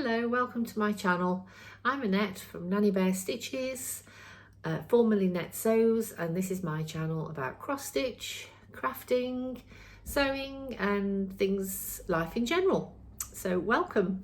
Hello, welcome to my channel. I'm Annette from Nanny Bear Stitches, formerly Net Sews, and this is my channel about cross stitch, crafting, sewing and things, life in general. So welcome.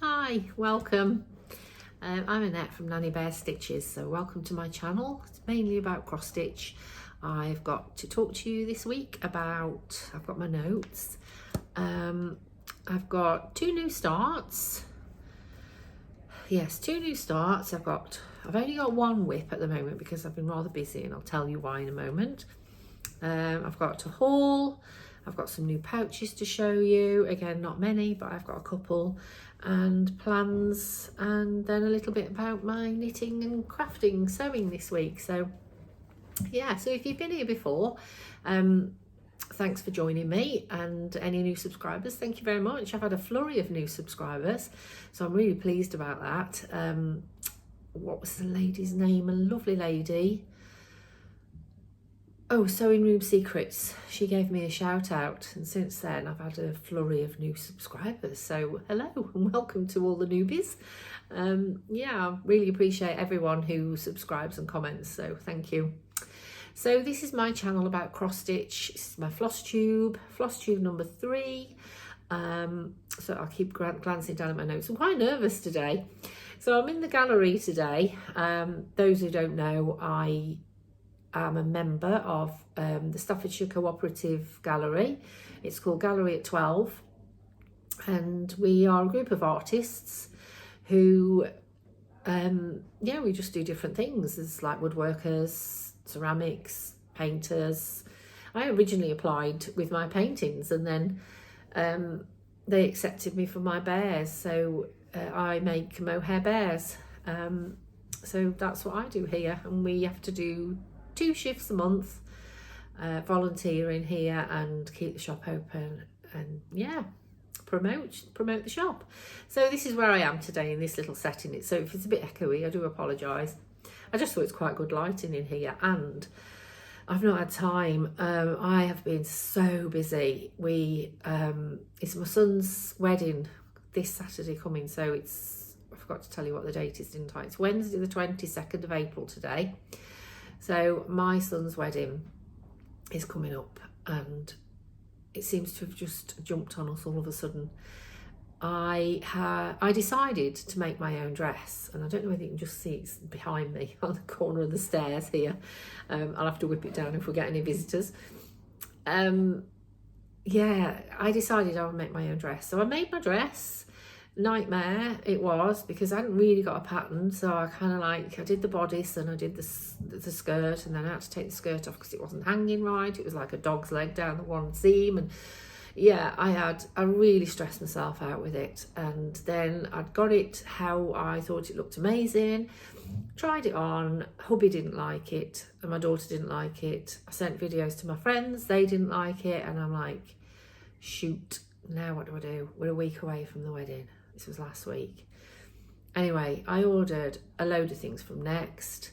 Hi, welcome. I'm Annette from Nanny Bear Stitches, so welcome to my channel. It's mainly about cross stitch. I've got to talk to you this week about, I've got my notes. I've got two new starts. Yes, two new starts. I've only got one whip at the moment because I've been rather busy, and I'll tell you why in a moment. I've got a haul. I've got some new pouches to show you. Again, not many, but I've got a couple, and plans, and then a little bit about my knitting and crafting, sewing this week. So yeah, so if you've been here before, thanks for joining me, and any new subscribers, thank you very much. I've had a flurry of new subscribers, so I'm really pleased about that. What was the lady's name? A lovely lady. Oh, Sewing Room Secrets. She gave me a shout out, and since then I've had a flurry of new subscribers. So hello and welcome to all the newbies. Yeah, I really appreciate everyone who subscribes and comments, so thank you. So this is my channel about cross stitch. This is my floss tube number 3. So I'll keep glancing down at my notes. I'm quite nervous today. So I'm in the gallery today. Those who don't know, I am a member of the Staffordshire Cooperative Gallery. It's called Gallery at 12, and we are a group of artists who we just do different things. There's like woodworkers, ceramics, painters. I originally applied with my paintings, and then they accepted me for my bears, so I make mohair bears. So that's what I do here, and we have to do 2 shifts a month, volunteer in here and keep the shop open, and yeah, promote the shop. So this is where I am today in this little setting. So if it's a bit echoey, I do apologise. I just thought it's quite good lighting in here, and I've not had time. I have been so busy. It's my son's wedding this Saturday coming, so I forgot to tell you what the date is, didn't I? It's Wednesday the 22nd of April today. So my son's wedding is coming up, and it seems to have just jumped on us all of a sudden. I decided to make my own dress, and I don't know whether you can just see it's behind me on the corner of the stairs here. I'll have to whip it down if we get any visitors. Yeah, I decided I would make my own dress. So I made my dress. Nightmare it was, because I hadn't really got a pattern, so I kind of I did the bodice and I did the skirt, and then I had to take the skirt off because it wasn't hanging right. It was like a dog's leg down the one seam, and yeah, I really stressed myself out with it. And then I'd got it how I thought it looked amazing, tried it on. Hubby didn't like it, and my daughter didn't like it. I sent videos to my friends, they didn't like it, and I'm like, shoot, now what do? We're a week away from the wedding. This was last week. Anyway, I ordered a load of things from Next,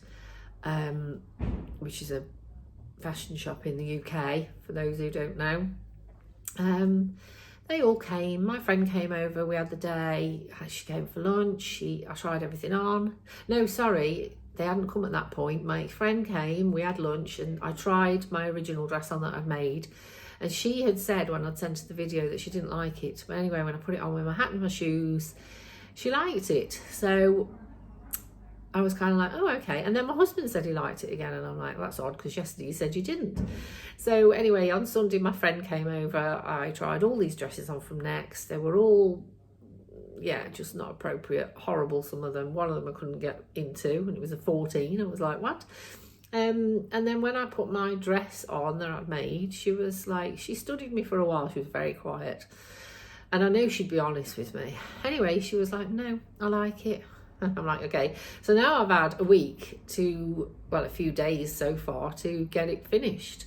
which is a fashion shop in the UK, for those who don't know. They all came. My friend came over, we had the day. She came for lunch. I tried everything on. No, sorry, they hadn't come at that point. My friend came, we had lunch, and I tried my original dress on that I'd made. And she had said when I'd sent her the video that she didn't like it. But anyway, when I put it on with my hat and my shoes, she liked it. So I was kind of like, oh, okay. And then my husband said he liked it again. And I'm like, well, that's odd, because yesterday you said you didn't. So anyway, on Sunday, my friend came over. I tried all these dresses on from Next. They were all, yeah, just not appropriate. Horrible, some of them. One of them I couldn't get into, and it was a 14. I was like, what? And then when I put my dress on that I'd made, she was like, she studied me for a while. She was very quiet, and I knew she'd be honest with me. Anyway, she was like, no, I like it. I'm like, okay. So now I've had a week to, well, a few days so far to get it finished.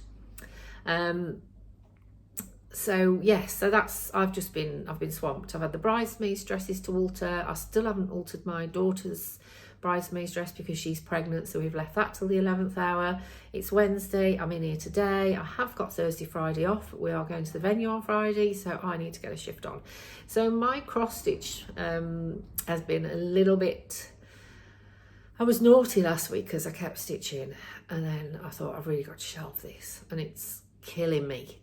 So yes, so that's, I've been swamped. I've had the bridesmaids dresses to alter. I still haven't altered my daughter's bridesmaid's dress because she's pregnant, so we've left that till the 11th hour. It's Wednesday, I'm in here today. I have got Thursday, Friday off. We are going to the venue on Friday, so I need to get a shift on. So my cross stitch has been a little bit, I was naughty last week because I kept stitching, and then I thought I've really got to shelve this, and it's killing me.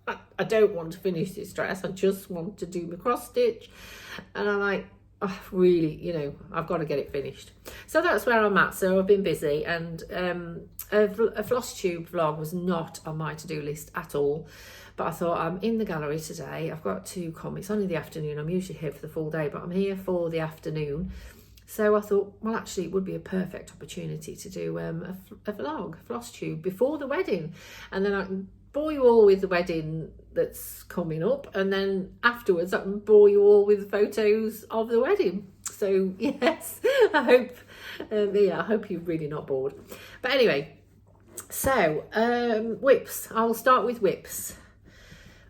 I don't want to finish this dress, I just want to do my cross stitch, and I'm like, oh, really, you know, I've got to get it finished. So that's where I'm at. So I've been busy, and a Floss Tube vlog was not on my to-do list at all, but I thought, I'm in the gallery today, I've got to come, it's only the afternoon, I'm usually here for the full day, but I'm here for the afternoon. So I thought, well, actually it would be a perfect opportunity to do a vlog, a Floss Tube, before the wedding, and then I can bore you all with the wedding that's coming up, and then afterwards I can bore you all with photos of the wedding. So yes, I hope I hope you're really not bored. But anyway, so whips, I'll start with whips.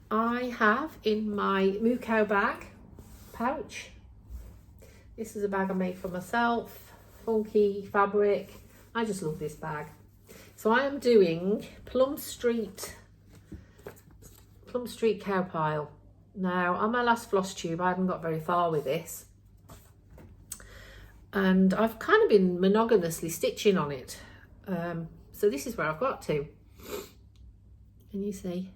I have in my Moo Cow bag pouch, this is a bag I made for myself, funky fabric, I just love this bag. So I am doing Plum Street cow pile. Now, on my last Floss Tube, I hadn't got very far with this, and I've kind of been monogamously stitching on it. So this is where I've got to. Can you see?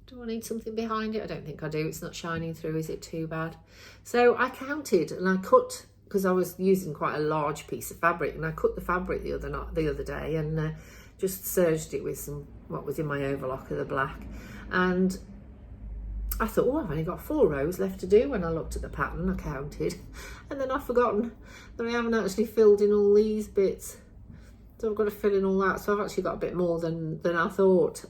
Do I need something behind it? I don't think I do. It's not shining through. Is it too bad? So I counted and I cut, because I was using quite a large piece of fabric, and I cut the fabric the other day and just serged it with some what was in my overlocker, the black, and I thought, oh, I've only got 4 rows left to do. When I looked at the pattern, I counted, and then I've forgotten that I haven't actually filled in all these bits, so I've got to fill in all that. So I've actually got a bit more than I thought.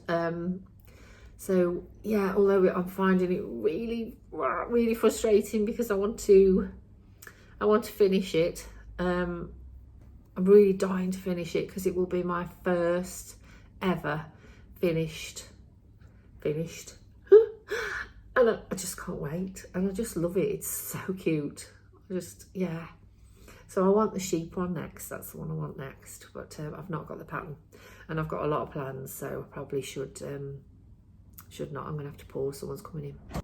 So yeah, although I'm finding it really frustrating because I want to finish it. I'm really dying to finish it because it will be my first ever finished and I just can't wait, and I just love it. It's so cute. Yeah, so I want the sheep one next. That's the one I want next, but I've not got the pattern, and I've got a lot of plans, so I probably should not. I'm gonna have to pause, someone's coming in.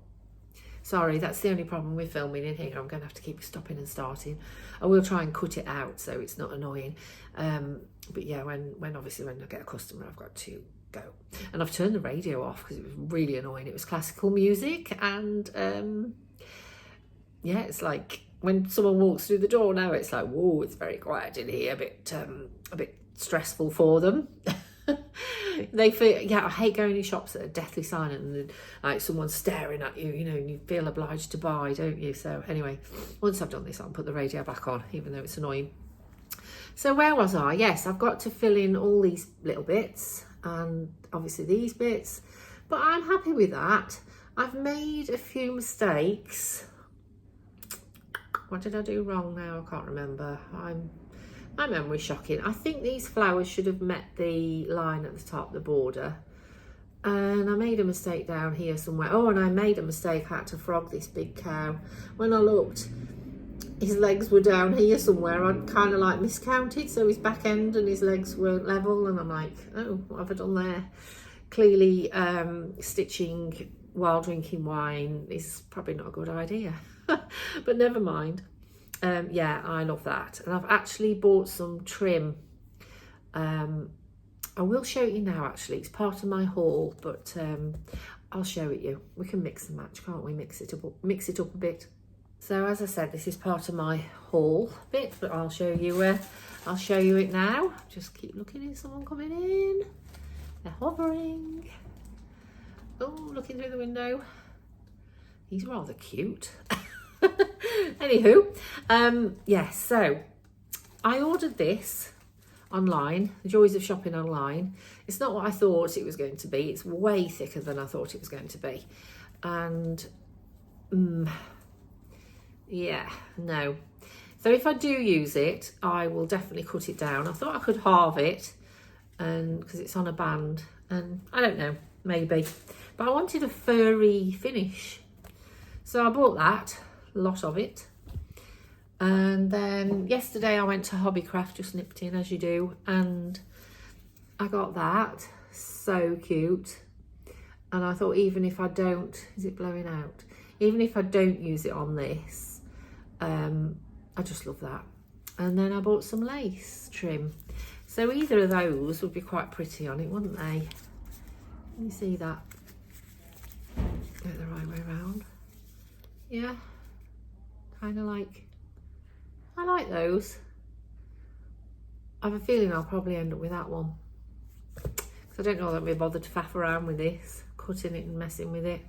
Sorry, that's the only problem with filming in here. I'm going to have to keep stopping and starting. I will try and cut it out so it's not annoying. But yeah, when I get a customer, I've got to go. And I've turned the radio off because it was really annoying. It was classical music, and yeah, it's like when someone walks through the door now, it's like, whoa, it's very quiet in here, a bit stressful for them. They feel, yeah, I hate going in shops that are deathly silent and like someone's staring at you, you know, and you feel obliged to buy, don't you? So anyway, once I've done this, I'll put the radio back on, even though it's annoying. So where was I? Yes, I've got to fill in all these little bits and obviously these bits, but I'm happy with that. I've made a few mistakes. What did I do wrong now? I can't remember. My memory's shocking. I think these flowers should have met the line at the top, the border. And I made a mistake down here somewhere. Oh, and I made a mistake. I had to frog this big cow. When I looked, his legs were down here somewhere. I'd kind of like miscounted. So his back end and his legs weren't level. And I'm like, oh, what have I done there? Clearly, stitching while drinking wine is probably not a good idea. But never mind. Yeah, I love that. And I've actually bought some trim. I will show you now, actually. It's part of my haul, but I'll show it you. We can mix and match, can't we? Mix it up a bit. So as I said, this is part of my haul bit, but I'll show you it now. Just keep looking. Is someone coming in? They're hovering. Oh, looking through the window. He's rather cute. Anywho, yes, so I ordered this online, the joys of shopping online. It's not what I thought it was going to be. It's way thicker than I thought it was going to be. And yeah, no. So if I do use it, I will definitely cut it down. I thought I could halve it, and because it's on a band, and I don't know, maybe. But I wanted a furry finish. So I bought that, a lot of it. And then yesterday I went to Hobbycraft, just nipped in as you do, and I got that. So cute. And I thought, even if I don't, is it blowing out? Even if I don't use it on this, I just love that. And then I bought some lace trim. So either of those would be quite pretty on it, wouldn't they? Can you see that? Go the right way around. Yeah, kind of like, I like those. I have a feeling I'll probably end up with that one. Because I don't know that I'll be bothered to faff around with this, cutting it and messing with it.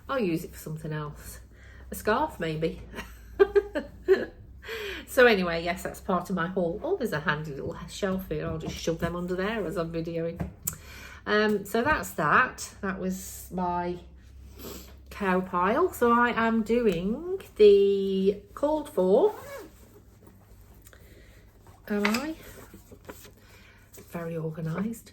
I'll use it for something else. A scarf, maybe. So anyway, yes, that's part of my haul. Oh, there's a handy little shelf here. I'll just shove them under there as I'm videoing. So that's that. That was my cow pile. So I am doing the called for. Am I? Very organised.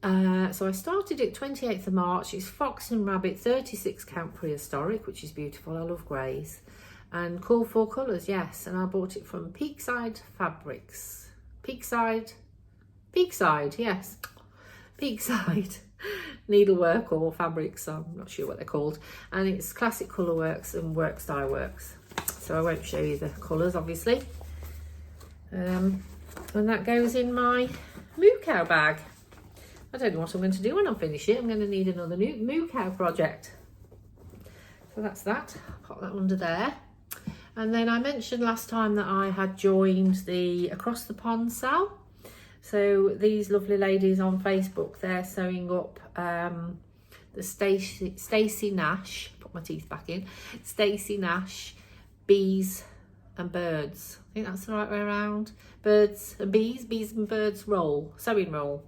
So I started it 28th of March. It's Fox and Rabbit 36 count prehistoric, which is beautiful. I love greys. And call for colours, yes. And I bought it from Peakside Fabrics. Peakside, yes. Peakside Needlework or Fabrics, I'm not sure what they're called. And it's Classic Colourworks and Works Dye Works. So I won't show you the colours, obviously. And that goes in my moo cow bag. I don't know what I'm going to do when I'm finished it. I'm going to need another new moo cow project. So that's that. Pop that under there. And then I mentioned last time that I had joined the Across the Pond sale. So these lovely ladies on Facebook, they're sewing up the Stacey Nash, put my teeth back in, Stacey Nash Bees and Birds. I think that's the right way around. Birds and bees, bees and birds roll, sewing roll.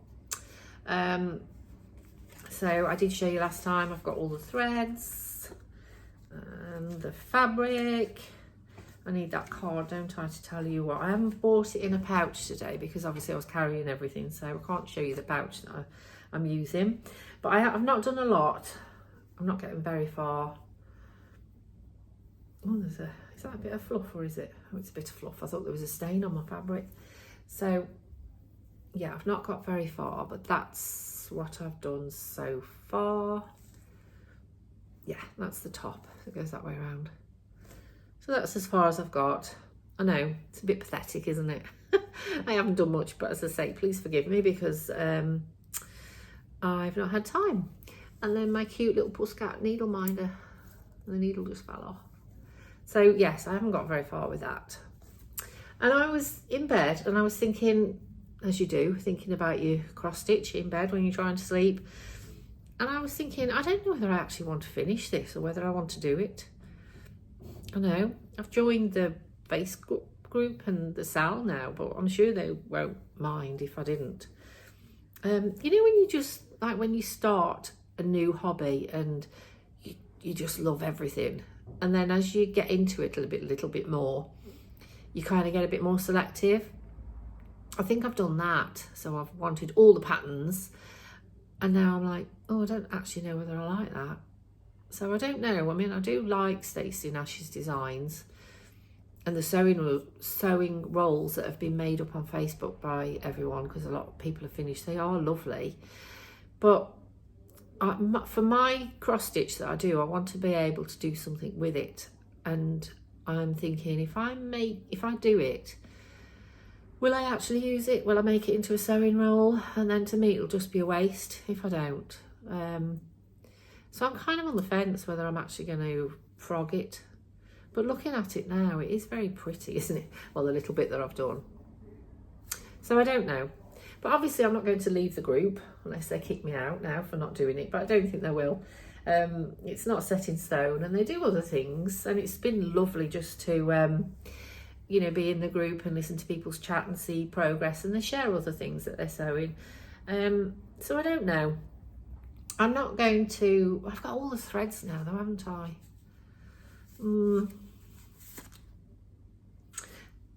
So I did show you last time, I've got all the threads and the fabric. I need that card, don't I, to tell you what. I haven't bought it in a pouch today because obviously I was carrying everything, so I can't show you the pouch that I'm using. But I've not done a lot. I'm not getting very far. Oh, is that a bit of fluff or is it? Oh, it's a bit of fluff. I thought there was a stain on my fabric. So yeah, I've not got very far, but that's what I've done so far. Yeah, that's the top. It goes that way around. So that's as far as I've got. I know, it's a bit pathetic, isn't it? I haven't done much, but as I say, please forgive me because I've not had time. And then my cute little Pussycat needle minder, and the needle just fell off. So yes, I haven't got very far with that. And I was in bed and I was thinking, as you do, thinking about your cross stitch in bed when you're trying to sleep. And I was thinking, I don't know whether I actually want to finish this or whether I want to do it. I know, I've joined the Facebook group and the sale now, but I'm sure they won't mind if I didn't. You know, when you just, like when you start a new hobby and you just love everything. And then as you get into it a little bit more, you kind of get a bit more selective. I think I've done that. So I've wanted all the patterns and now I'm like, oh, I don't actually know whether I like that. So I don't know. I mean, I do like Stacey Nash's designs and the sewing rolls that have been made up on Facebook by everyone, because a lot of people have finished. They are lovely. But for my cross stitch that I do, I want to be able to do something with it. And I'm thinking, if I do it, will I actually use it? Will I make it into a sewing roll? And then to me, it'll just be a waste if I don't. So I'm kind of on the fence whether I'm actually going to frog it. But looking at it now, it is very pretty, isn't it? Well, the little bit that I've done. So I don't know. But obviously I'm not going to leave the group unless they kick me out now for not doing it. But I don't think they will. It's not set in stone and they do other things. And it's been lovely just to, you know, be in the group and listen to people's chat and see progress. And they share other things that they're sewing. So I don't know. I'm not going to, I've got all the threads now though, haven't I?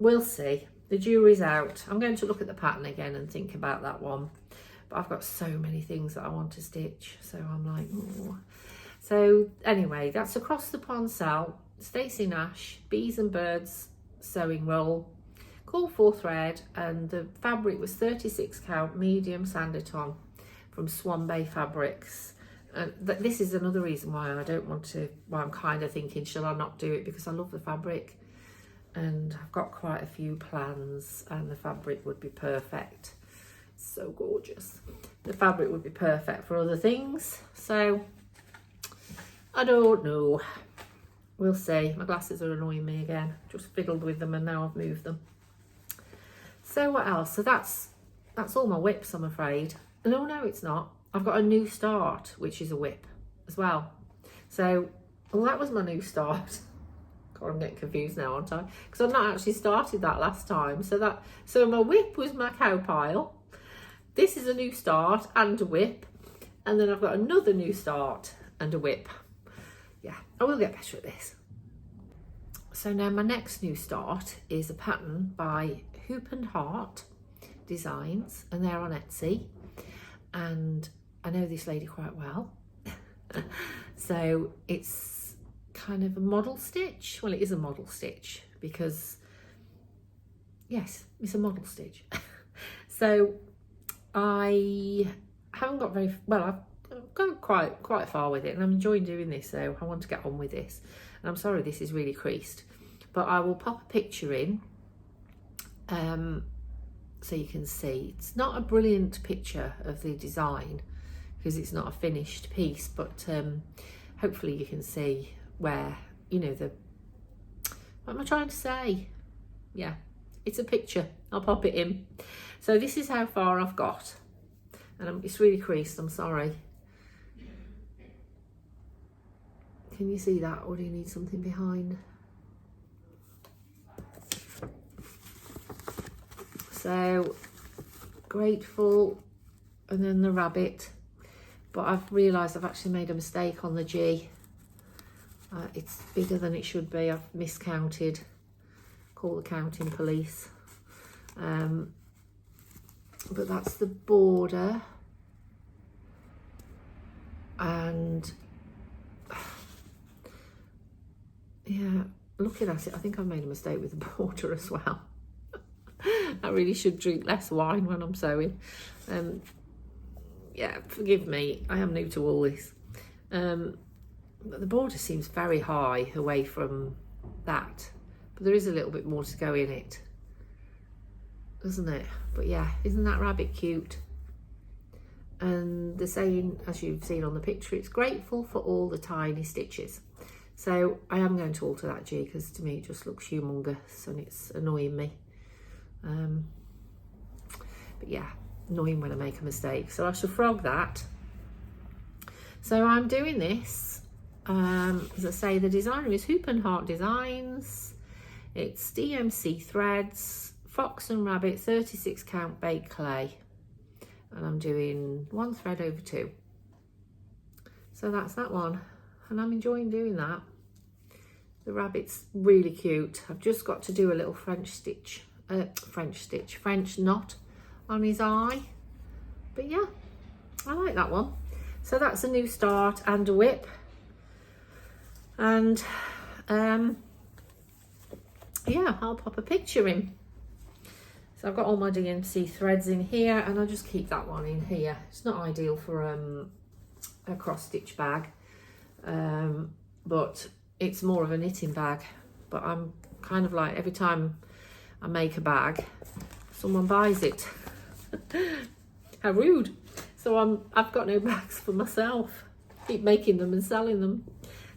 we'll see. The jury's out. I'm going to look at the pattern again and think about that one. But I've got so many things that I want to stitch. So I'm like, oh. So anyway, that's Across the Pond Cell, Stacey Nash, Bees and Birds sewing roll, call for thread, and the fabric was 36 count medium Sanditon from Swan Bay Fabrics. And this is another reason why I don't want to, why I'm kind of thinking, shall I not do it? Because I love the fabric and I've got quite a few plans, and the fabric would be perfect. So gorgeous. The fabric would be perfect for other things. So I don't know. We'll see. My glasses are annoying me again. Just fiddled with them and now I've moved them. So what else? So that's all my whips, I'm afraid. No, it's not. I've got a new start, which is a whip as well. So, well, that was my new start. God, I'm getting confused now, aren't I? Because I've not actually started that last time. So my whip was my cow pile. This is a new start and a whip. And then I've got another new start and a whip. Yeah, I will get better at this. So now my next new start is a pattern by Hoop and Heart Designs, and they're on Etsy. And I know this lady quite well. So it's kind of a model stitch. Well, it is a model stitch because, yes, it's a model stitch. So I haven't got very, well, I've gone quite far with it and I'm enjoying doing this, so I want to get on with this. And I'm sorry this is really creased, but I will pop a picture in so you can see. It's not a brilliant picture of the design because it's not a finished piece, but hopefully you can see where, you know, what am I trying to say? Yeah, it's a picture. I'll pop it in. So this is how far I've got, and it's really creased, I'm sorry. Can you see that, or do you need something behind? So grateful, and then the rabbit, but I've realised I've actually made a mistake on the G. It's bigger than it should be. I've miscounted. Call the counting police. But that's the border, and yeah, looking at it, I think I've made a mistake with the border as well. I really should drink less wine when I'm sewing. Yeah, forgive me, I am new to all this. But the border seems very high away from that, but there is a little bit more to go in it, doesn't it? But yeah, isn't that rabbit cute? And the saying, as you've seen on the picture, it's grateful for all the tiny stitches. So I am going to alter that G because to me it just looks humongous and it's annoying me. But yeah, annoying when I make a mistake. So I shall frog that. So I'm doing this, as I say, the designer is Hoop and Heart Designs. It's DMC threads, fox and rabbit, 36 count baked clay. And I'm doing 1 thread over 2. So that's that one. And I'm enjoying doing that. The rabbit's really cute. I've just got to do a little French knot on his eye. But yeah, I like that one. So that's a new start and a whip. And yeah, I'll pop a picture in. So I've got all my DMC threads in here, and I'll just keep that one in here. It's not ideal for a cross stitch bag, but it's more of a knitting bag. But I'm kind of like, every time I make a bag, someone buys it. How rude. So I've got no bags for myself. Keep making them and selling them.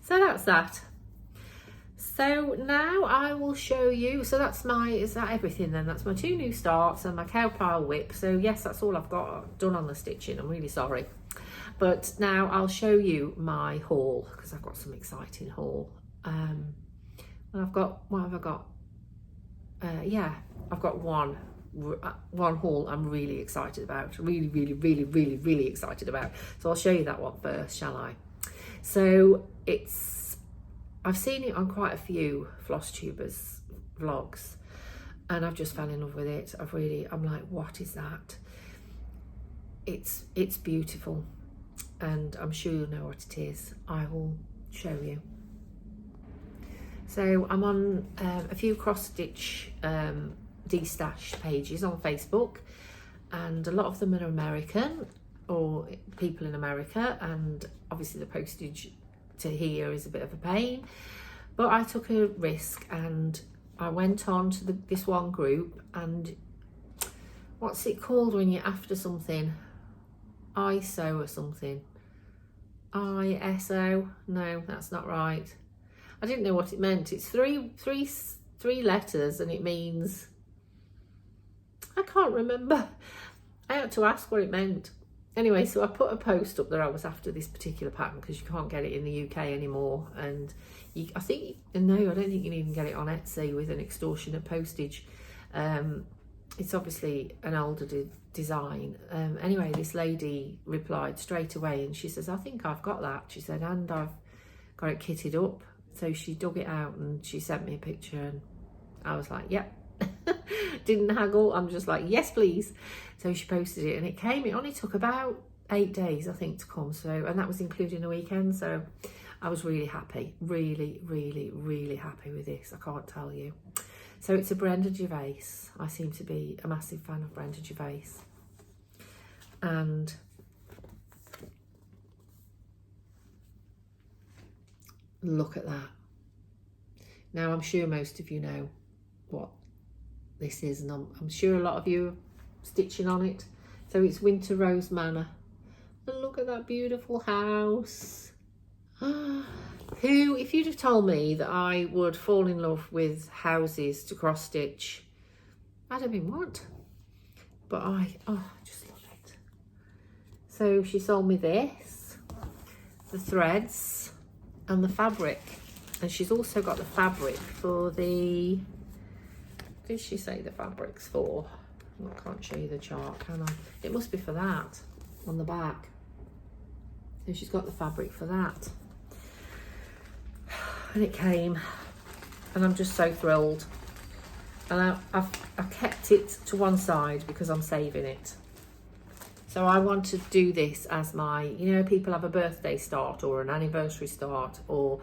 So that's that. So now I will show you, so is that everything then? That's my 2 new starts and my cow pile whip. So yes, that's all I've got done on the stitching. I'm really sorry. But now I'll show you my haul, because I've got some exciting haul. And I've got, what have I got? Yeah, I've got one haul I'm really excited about. Really excited about. So I'll show you that one first, shall I? So I've seen it on quite a few Floss Tubers vlogs, and I've just fell in love with it. I'm like, what is that? It's beautiful, and I'm sure you'll know what it is. I will show you. So I'm on a few cross stitch de-stash pages on Facebook, and a lot of them are American or people in America, and obviously the postage to here is a bit of a pain, but I took a risk and I went on to this one group, and what's it called when you're after something? ISO or something? ISO? No, that's not right. I didn't know what it meant. It's three letters, and it means, I can't remember. I had to ask what it meant. Anyway, so I put a post up there. I was after this particular pattern because you can't get it in the UK anymore, and I don't think you can even get it on Etsy with an extortionate postage. It's obviously an older design. Anyway, this lady replied straight away, and she says, I think I've got that. She said, and I've got it kitted up. So she dug it out and she sent me a picture, and I was like, yep. Didn't haggle. I'm just like, yes please. So she posted it, and it only took about 8 days I think to come, so, and that was including a weekend. So I was really happy, really happy with this, I can't tell you. So it's a Brenda Gervais. I seem to be a massive fan of Brenda Gervais, and look at that. Now I'm sure most of you know what this is, and I'm sure a lot of you are stitching on it. So it's Winter Rose Manor, and look at that beautiful house. Who, if you'd have told me that I would fall in love with houses to cross stitch, I'd have been what? But I just love it. So she sold me this, the threads and the fabric, and she's also got the fabric for the, did she say the fabric's for? Well, I can't show you the chart, can I? It must be for that on the back. So she's got the fabric for that, and it came, and I'm just so thrilled. And I kept it to one side because I'm saving it. So I want to do this as my, you know, people have a birthday start or an anniversary start or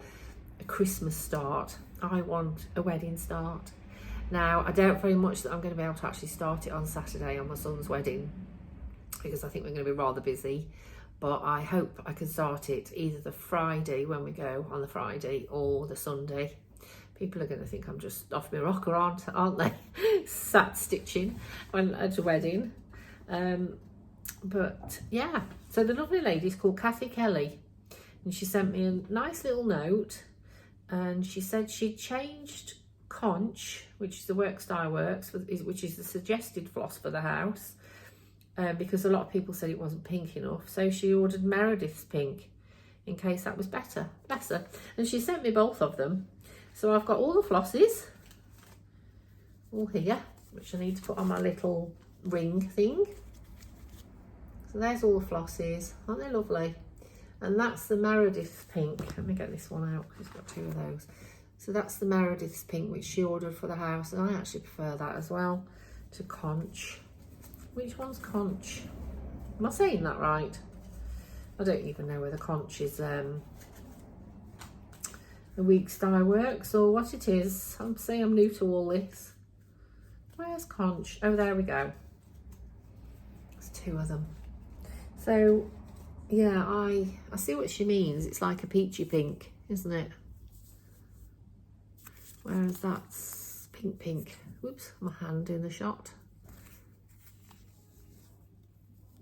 a Christmas start. I want a wedding start. Now, I doubt very much that I'm going to be able to actually start it on Saturday on my son's wedding, because I think we're going to be rather busy. But I hope I can start it either the Friday when we go on the Friday or the Sunday. People are going to think I'm just off my rocker, aren't they? Sat stitching at a wedding. But yeah, so the lovely lady's called Kathy Kelly, and she sent me a nice little note, and she said she changed conch, which is the Work Style Works, which is the suggested floss for the house, because a lot of people said it wasn't pink enough. So she ordered Meredith's pink in case that was better. Bless her. And she sent me both of them. So I've got all the flosses all here, which I need to put on my little ring thing. So there's all the flosses. Aren't they lovely? And that's the Meredith's pink. Let me get this one out. She's got two of those. So that's the Meredith's pink, which she ordered for the house, and I actually prefer that as well to conch. Which one's conch? Am I saying that right? I don't even know whether conch is the Week Style Works or what it is. I'm saying I'm new to all this. Where's conch? Oh, there we go. There's two of them. So yeah, I see what she means. It's like a peachy pink, isn't it? Whereas that's pink. Whoops, my hand in the shot.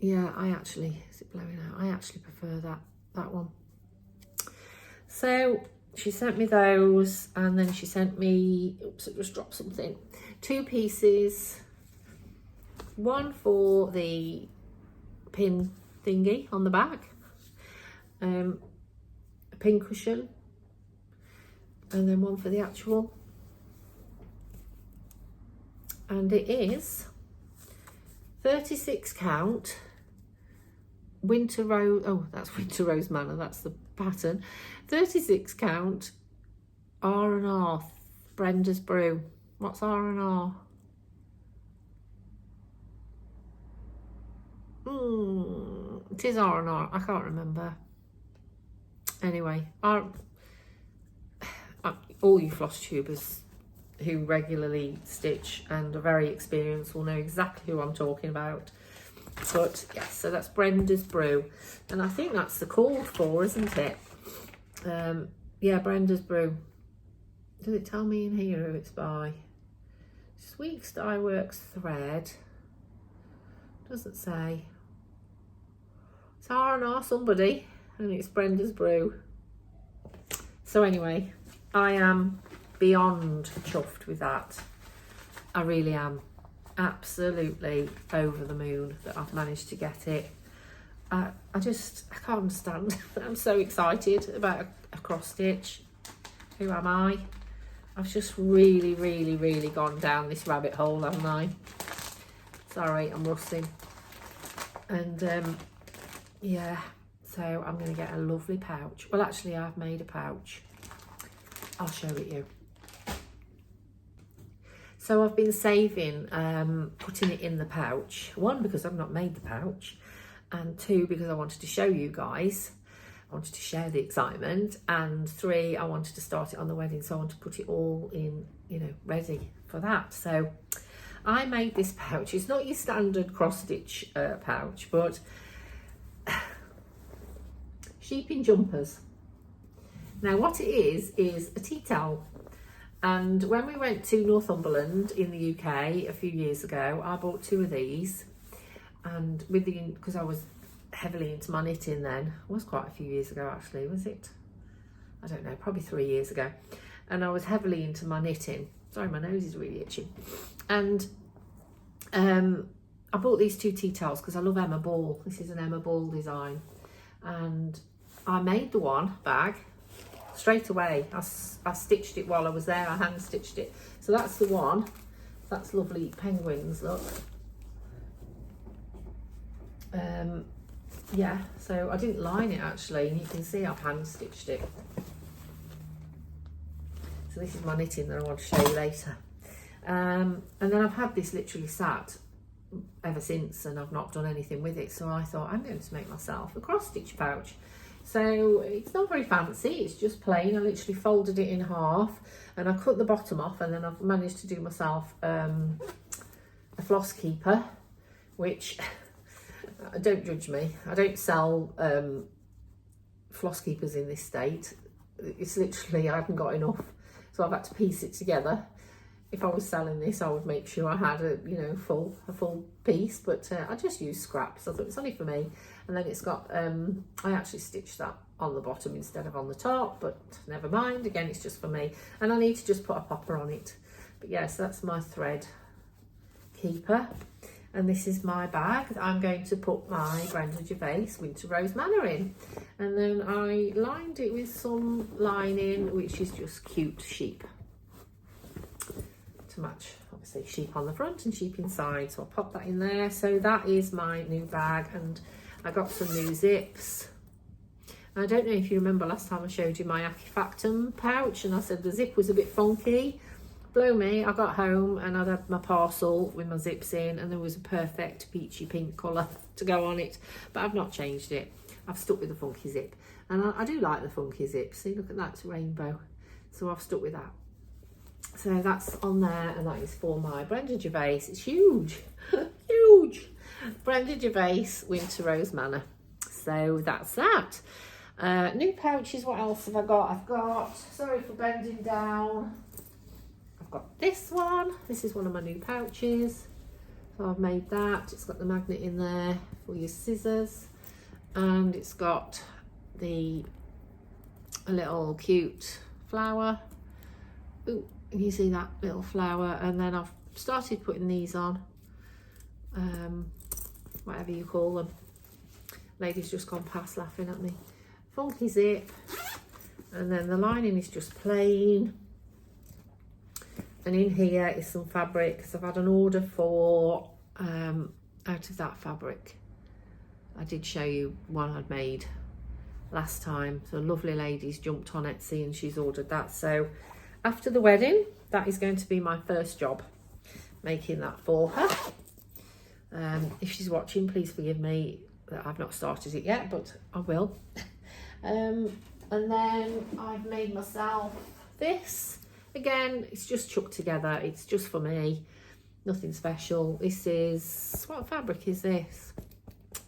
Yeah, is it blowing out? I actually prefer that one. So she sent me those, and then she sent me, oops, I just dropped something. 2 pieces. One for the pin thingy on the back, a pin cushion, and then one for the actual. And it is 36 count Winter Rose, oh, that's Winter Rose Manor, that's the pattern. 36 count R&R, Brenda's Brew. What's R&R? It is R&R. I can't remember. Anyway, all you floss tubers who regularly stitch and are very experienced will know exactly who I'm talking about. But yes, so that's Brenda's Brew, and I think that's the called for, isn't it? Yeah, Brenda's Brew. Does it tell me in here who it's by? Sweet Dye Works thread. Doesn't say. It's R&R somebody, and it's Brenda's Brew. So anyway, I am beyond chuffed with that. I really am. Absolutely over the moon that I've managed to get it. I can't understand. I'm so excited about a cross stitch. Who am I? I've just really gone down this rabbit hole, haven't I? Sorry, I'm rusting. And yeah, so I'm going to get a lovely pouch. Well, actually, I've made a pouch. I'll show it you. So I've been saving putting it in the pouch. One, because I've not made the pouch, and two, because I wanted to show you guys. I wanted to share the excitement, and three, I wanted to start it on the wedding, so I want to put it all in, you know, ready for that. So I made this pouch. It's not your standard cross stitch pouch, but sheeping jumpers. Now what it is a tea towel. And when we went to Northumberland in the UK a few years ago, I bought 2 of these, and because I was heavily into my knitting then. It was quite a few years ago actually, was it? I don't know, probably 3 years ago. And I was heavily into my knitting. Sorry, my nose is really itchy. And I bought these 2 tea towels because I love Emma Ball. This is an Emma Ball design. And I made the one bag straight away. I stitched it while I was there. I hand stitched it. So that's the one. That's lovely penguins, look. Yeah, so I didn't line it actually, and you can see I've hand stitched it. So this is my knitting that I want to show you later. And then I've had this literally sat ever since, and I've not done anything with it. So I thought I'm going to make myself a cross stitch pouch. So it's not very fancy, it's just plain. I literally folded it in half and I cut the bottom off, and then I've managed to do myself a floss keeper, which don't judge me, I don't sell floss keepers in this state. It's literally, I haven't got enough, so I've had to piece it together. If I was selling this, I would make sure I had a full piece, but I just use scraps. I thought it's only for me. And then it's got I actually stitched that on the bottom instead of on the top, but never mind, again, it's just for me. And I need to just put a popper on it. But yes, that's my thread keeper, and this is my bag that I'm going to put my Brenda Gervais Winter Rose Manor in. And then I lined it with some lining, which is just cute sheep to match, obviously, sheep on the front and sheep inside, so I'll pop that in there. So that is my new bag, and I got some new zips. I don't know if you remember last time I showed you my Acifactum pouch, and I said the zip was a bit funky. Blow me, I got home and I'd had my parcel with my zips in, and there was a perfect peachy pink colour to go on it, but I've not changed it. I've stuck with the funky zip, and I do like the funky zip. See, look at that, it's rainbow, so I've stuck with that. So that's on there, and that is for my Brenda Gervais. It's huge, huge. Brenda Gervais Winter Rose Manor. So that's that. New pouches, what else have I got? I've got, sorry for bending down, I've got this one. This is one of my new pouches. So I've made that. It's got the magnet in there for your scissors, and it's got a little cute flower. Ooh. You see that little flower, and then I've started putting these on, whatever you call them. Lady's just gone past laughing at me. Funky zip, and then the lining is just plain, and in here is some fabric, because I've had an order for out of that fabric. I did show you one I'd made last time, so a lovely lady's jumped on Etsy and she's ordered that. So after the wedding, that is going to be my first job, making that for her. If she's watching, please forgive me that I've not started it yet, but I will. And then I've made myself this. Again, it's just chucked together. It's just for me. Nothing special. This is, what fabric is this? I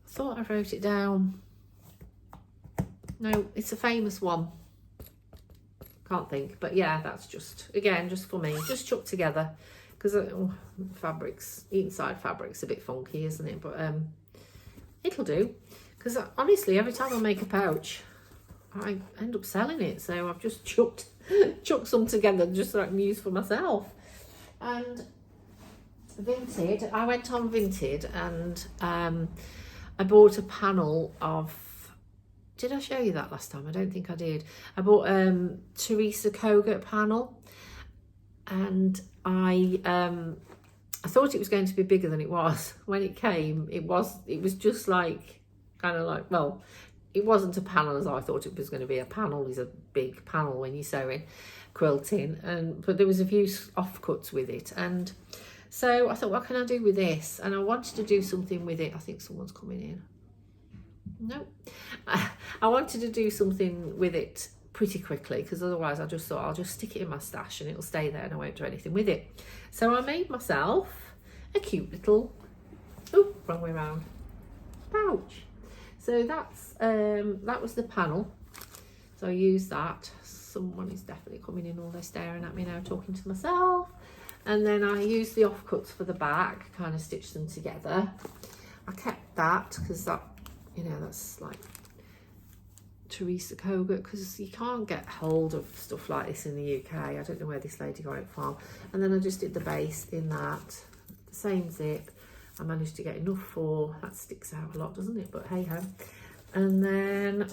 thought I wrote it down. No, it's a famous one. Can't think, but yeah, that's just, again, just for me, just chucked together, because fabrics, inside fabric's a bit funky, isn't it? But it'll do, because honestly, every time I make a pouch, I end up selling it. So I've just chucked some together just so I can use for myself. And Vinted, I went on Vinted and I bought a panel of, did I show you that last time? I don't think I did. I bought Teresa Kogut panel, and I thought it was going to be bigger than it was. When it came, it was just like, kind of like, well, it wasn't a panel as I thought it was going to be. A panel is a big panel when you're sewing, quilting, but there was a few offcuts with it. And so I thought, what can I do with this? And I wanted to do something with it. I think someone's coming in. No, I wanted to do something with it pretty quickly, because otherwise I just thought I'll just stick it in my stash and it'll stay there and I won't do anything with it. So I made myself a cute little, oh, wrong way around, pouch. So that's that was the panel. So I used that. Someone is definitely coming in, all they're staring at me now, talking to myself. And then I used the offcuts for the back, kind of stitched them together. I kept that because that, you know, that's like Teresa Kogut, because you can't get hold of stuff like this in the UK. I don't know where this lady got it from. And then I just did the base in that, the same zip. I managed to get enough for, that sticks out a lot, doesn't it? But hey ho. And then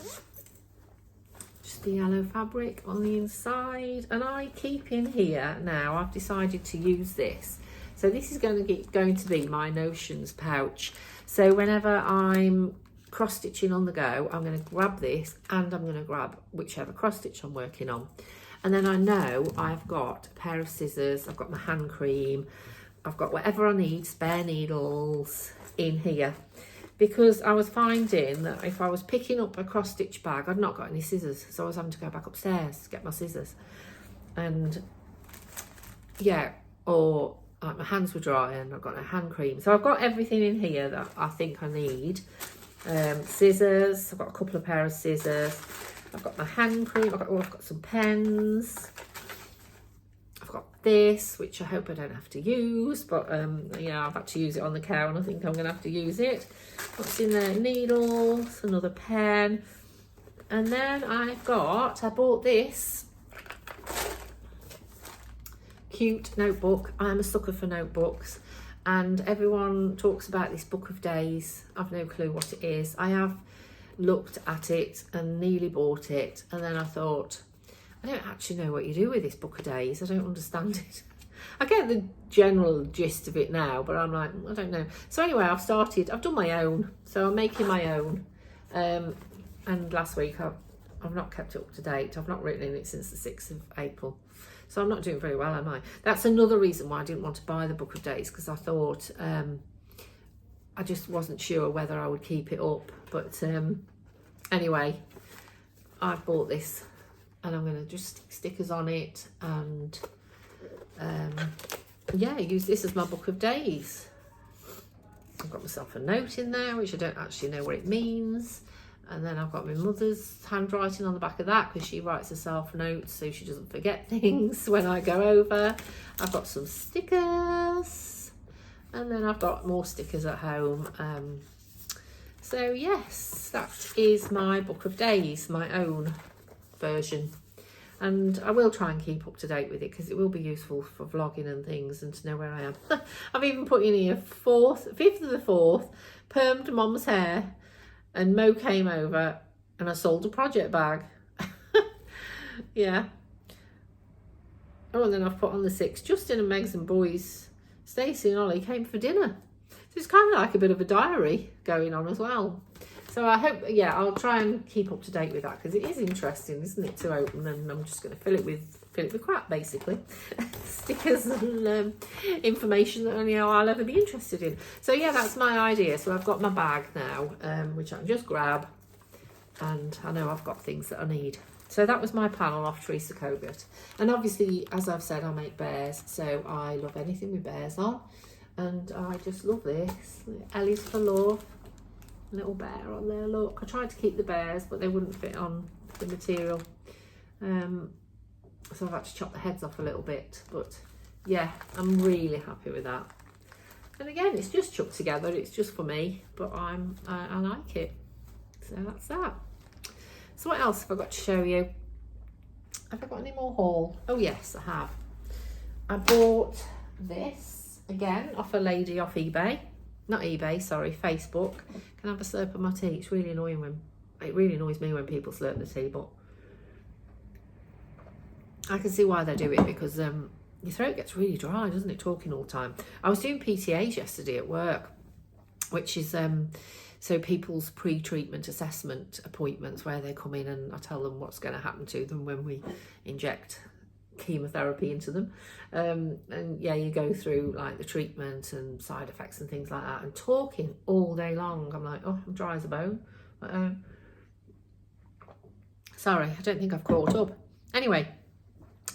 just the yellow fabric on the inside. And I keep in here now, I've decided to use this. So this is going to be my notions pouch. So whenever I'm cross stitching on the go, I'm going to grab this and I'm going to grab whichever cross stitch I'm working on. And then I know I've got a pair of scissors, I've got my hand cream, I've got whatever I need, spare needles in here. Because I was finding that if I was picking up a cross stitch bag, I'd not got any scissors. So I was having to go back upstairs to get my scissors. And yeah, or like my hands were dry and I've got no hand cream. So I've got everything in here that I think I need. Scissors, I've got a couple of pair of scissors, I've got my hand cream, I've got some pens, I've got this, which I hope I don't have to use, but yeah, I've had to use it on the cow and I think I'm going to have to use it. What's in there? Needles, another pen, and then I bought this cute notebook. I'm a sucker for notebooks. And everyone talks about this book of days. I've no clue what it is. I have looked at it and nearly bought it. And then I thought, I don't actually know what you do with this book of days. I don't understand it. I get the general gist of it now, but I'm like, I don't know. So anyway, I've done my own. So I'm making my own. And last week, I've not kept it up to date. I've not written in it since the 6th of April. So I'm not doing very well, am I? That's another reason why I didn't want to buy the book of days, because I thought I just wasn't sure whether I would keep it up. But anyway, I've bought this and I'm going to just stick stickers on it and yeah, use this as my book of days. I've got myself a note in there, which I don't actually know what it means. And then I've got my mother's handwriting on the back of that, because she writes herself notes so she doesn't forget things when I go over. I've got some stickers, and then I've got more stickers at home. So yes, that is my book of days, my own version. And I will try and keep up to date with it, because it will be useful for vlogging and things and to know where I am. I've even put in here 5th of the 4th, permed Mom's hair. And Mo came over and I sold a project bag. Yeah. Oh, and then I've put on the 6th, Justin and Megs and boys, Stacey and Ollie came for dinner. So it's kind of like a bit of a diary going on as well. So I hope, yeah, I'll try and keep up to date with that, because it is interesting, isn't it, to open. And I'm just going to fill it with fill it with crap, basically. Stickers and information that only I'll ever be interested in. So yeah, that's my idea. So I've got my bag now, which I can just grab, and I know I've got things that I need. So that was my panel off Teresa Kogut. And obviously, as I've said, I make bears, so I love anything with bears on. And I just love this. Ellie's for Love. Little bear on there, look. I tried to keep the bears, but they wouldn't fit on the material. So I've had to chop the heads off a little bit. But yeah, I'm really happy with that. And again, it's just chucked together. It's just for me, but I like it. So that's that. So what else have I got to show you? Have I got any more haul? Oh yes, I have. I bought this again off a lady off eBay. Not eBay, sorry, Facebook. Can I have a slurp of my tea? It's really annoying it really annoys me when people slurp the tea, but I can see why they do it, because your throat gets really dry, doesn't it, talking all the time. I was doing PTAs yesterday at work, which is so people's pre-treatment assessment appointments, where they come in and I tell them what's going to happen to them when we inject chemotherapy into them, and yeah, you go through like the treatment and side effects and things like that, and talking all day long. I'm like, oh, I'm dry as a bone. Sorry, I don't think I've caught up. Anyway,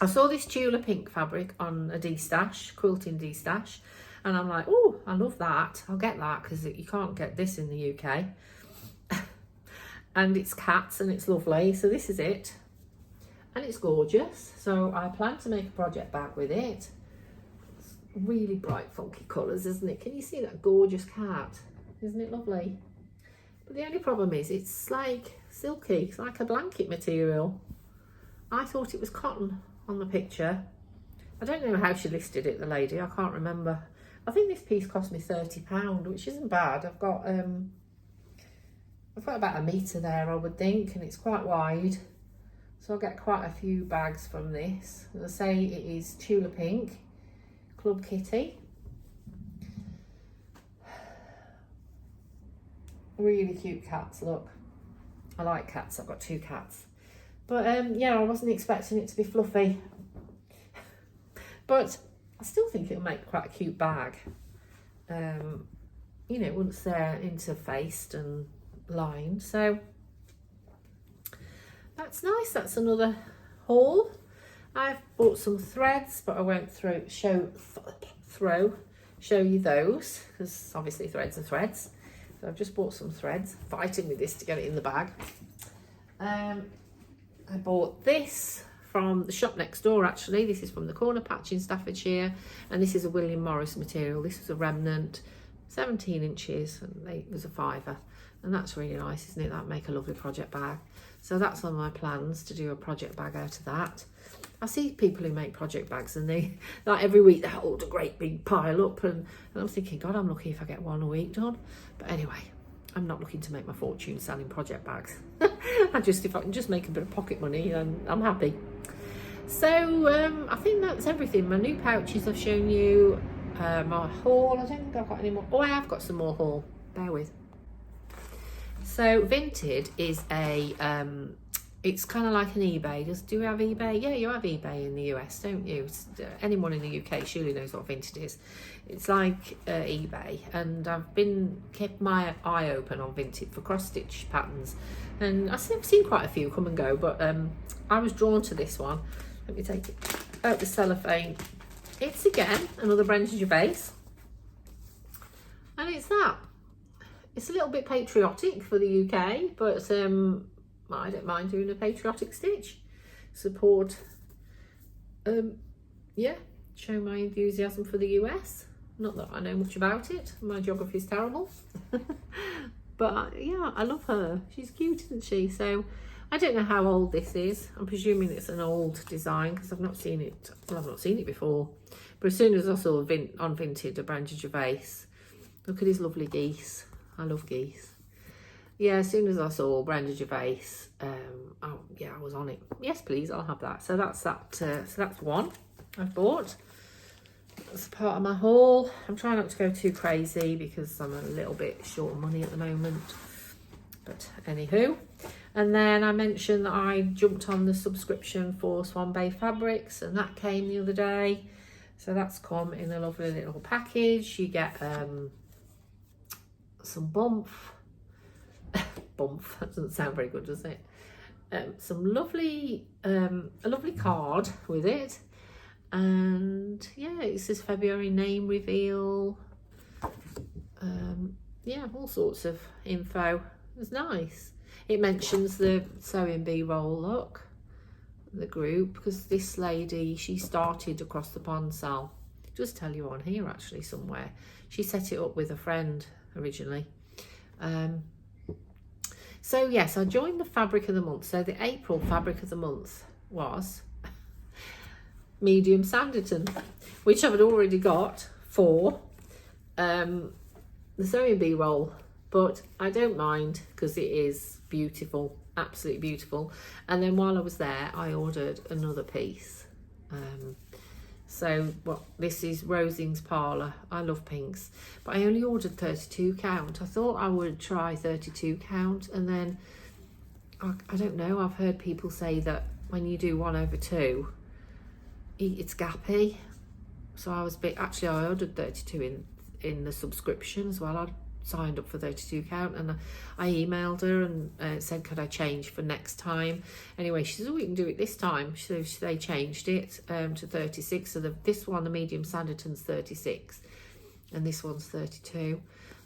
I saw this Tula pink fabric on a D-stash, quilting D-stash, and I'm like, oh, I love that. I'll get that, because you can't get this in the UK. And it's cats and it's lovely, so this is it. And it's gorgeous, so I plan to make a project bag with it. It's really bright, funky colours, isn't it? Can you see that gorgeous cat? Isn't it lovely? But the only problem is it's like silky. It's like a blanket material. I thought it was cotton on the picture. I don't know how she listed it, the lady. I can't remember. I think this piece cost me £30, which isn't bad. I've got about a metre there, I would think, and it's quite wide. So I'll get quite a few bags from this. As I say, it is Tula Pink, Club Kitty. Really cute cats, look. I like cats, I've got 2 cats. But yeah, I wasn't expecting it to be fluffy. But I still think it'll make quite a cute bag. You know, once they're interfaced and lined. So that's nice. That's another haul. I've bought some threads, but I won't show you those, because obviously threads are threads. So I've just bought some threads, fighting with this to get it in the bag. I bought this from the shop next door, actually. This is from the Corner Patch in Staffordshire, and this is a William Morris material. This was a remnant, 17 inches, and it was a £5. And that's really nice, isn't it? That'd make a lovely project bag. So that's on my plans, to do a project bag out of that. I see people who make project bags, and they, like, every week they hold a great big pile up, and I'm thinking, God, I'm lucky if I get one a week done. But anyway, I'm not looking to make my fortune selling project bags. If I can just make a bit of pocket money, then I'm happy. So I think that's everything. My new pouches I've shown you, my haul. I don't think I've got any more. Oh, I have got some more haul. Bear with. So Vinted is a, it's kind of like an eBay. Do we have eBay? Yeah, you have eBay in the US, don't you? Anyone in the UK surely knows what Vinted is. It's like eBay, and I've kept my eye open on Vinted for cross stitch patterns, and I've seen quite a few come and go, but I was drawn to this one. Let me take it out the cellophane. It's again another Brenda Gervais, and it's that. It's a little bit patriotic for the UK, but I don't mind doing a patriotic stitch. Support, yeah, show my enthusiasm for the US. Not that I know much about it. My geography is terrible. But yeah, I love her. She's cute, isn't she? So I don't know how old this is. I'm presuming it's an old design, because I've not seen it. Well, I've not seen it before. But as soon as I saw on Vinted a Brenda Gervais, look at his lovely geese. I love geese. Yeah, as soon as I saw Brenda Gervais, yeah, I was on it. Yes, please, I'll have that. So that's that. So that's one I've bought. That's part of my haul. I'm trying not to go too crazy because I'm a little bit short of money at the moment. But anywho, And then I mentioned that I jumped on the subscription for Swan Bay Fabrics, and that came the other day. So that's come in a lovely little package. You get some bump. That doesn't sound very good, does it? Some lovely, a lovely card with it. And yeah, it says February name reveal. Yeah, all sorts of info. It's nice. It mentions the sewing bee roll, look, the group, because this lady, she started Across the Pond, Sal. It does tell you on here actually somewhere. She set it up with a friend originally. So yes, I joined the Fabric of the Month. So the April Fabric of the Month was medium Sanditon, which I've already got for the sewing bee roll, but I don't mind because it is beautiful, absolutely beautiful. And then while I was there, I ordered another piece. So this is Rosing's Parlour. I love pinks, but I only ordered 32 count. I thought I would try 32 count, and then I don't know, I've heard people say that when you do 1/2, it's gappy. So I was actually I ordered 32 in the subscription as well. I signed up for 32 count, and I emailed her and said could I change for next time. Anyway, she says, oh, we can do it this time. So they changed it to 36. So this one, the medium Sanditon's 36, and this one's 32.